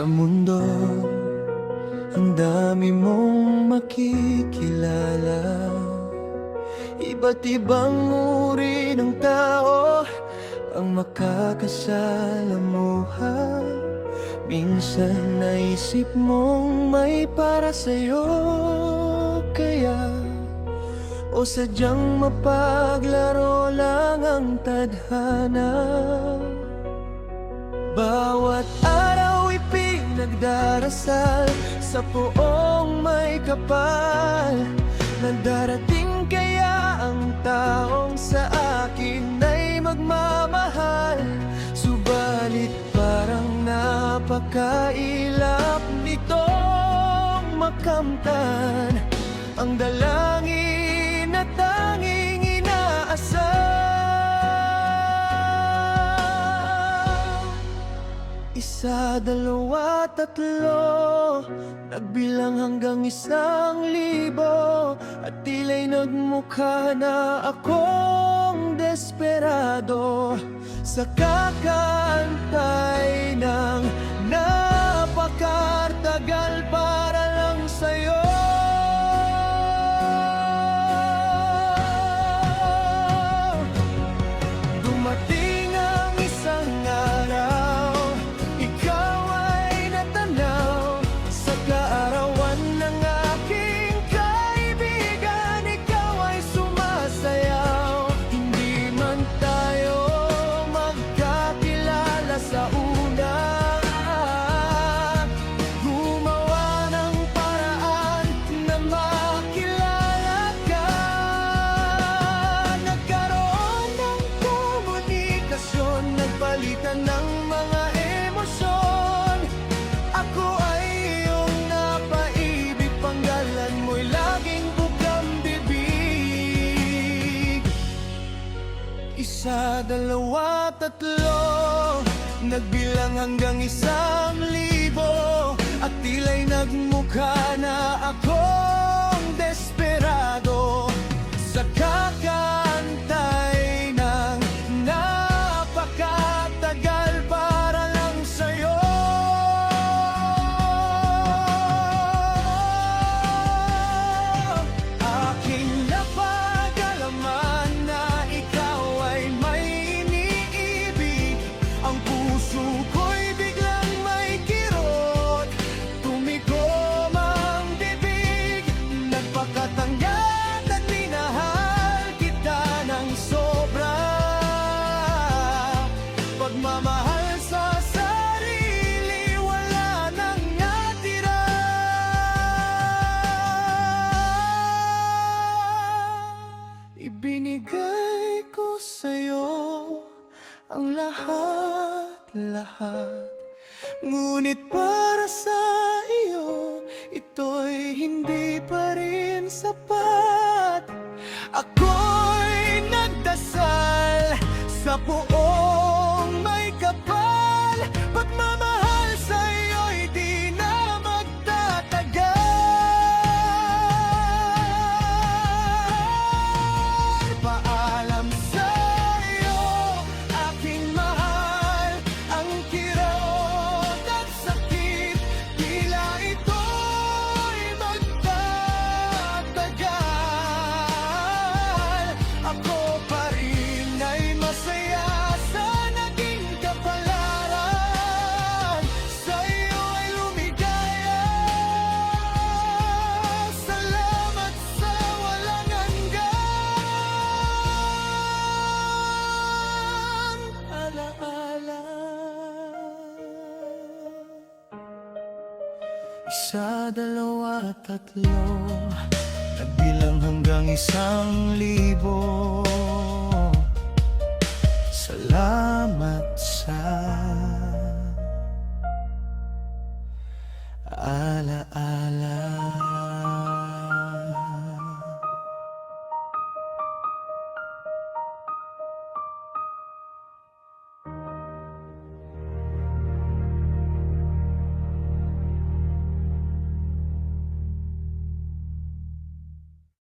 Sa mundo, ang dami mong makikilala. Iba't ibang uri ng tao ang makakasalamuha. Minsan naisip mong may para sa'yo, kaya o sadyang mapaglaro lang ang tadhana. Bawat araw ipinagdarasal sa poong may kapal, na darating kaya ang taong sa akin ay magmamahal. Subalit parang napakailap nitong makamtan ang dalangin na tanging inaasam. Isa, dalawa, tatlo, nagbilang hanggang 1,000, at tila'y nagmukha na akong desperado sa kakantay ng napakartagal para lang sa'yo. Dumating ang isang araw, ikaw ay natanaw sa kaarawan ng aking kaibigan. Ikaw ay sumasayaw, hindi man tayo magkakilala sa una. Gumawa ng paraan na makilala ka. Nagkaroon ng komunikasyon, nagpalitan ng mga emosyon. Ako ay iyong napaibig, panggalan mo'y laging bukang bibig. Isa, dalawa, tatlo, nagbilang hanggang 1,000, at tila'y nagmukha na akong desperado sa kakantay ng napakatagal para lang sa'yo. Aking napag-alaman na ikaw ay may iniibig. Ang puso ko'y biglang may kirot, tumikom ang bibig. Nagpakatanggap at minahal kita ng sobra. Pagmamahal sa sarili, wala nang natira. Ibinigay ko sa'yo ang lahat-lahat, ngunit para sa iyo, ito'y hindi pa rin sapat. Ako'y nagdasal sa poong may kapal, pagmamahal sa'yo'y di na magtatagal. Paalam sa'yo, aking mahal, ang kirot at sakit, tila ito'y magtatagal. Ako pa rin ay masaya sa naging kapalaran, sa'yo ay lumigaya. Salamat sa walang hanggan alaala. Isa, dalawa, tatlo, nagbilang hanggang 1,000. Salamat sa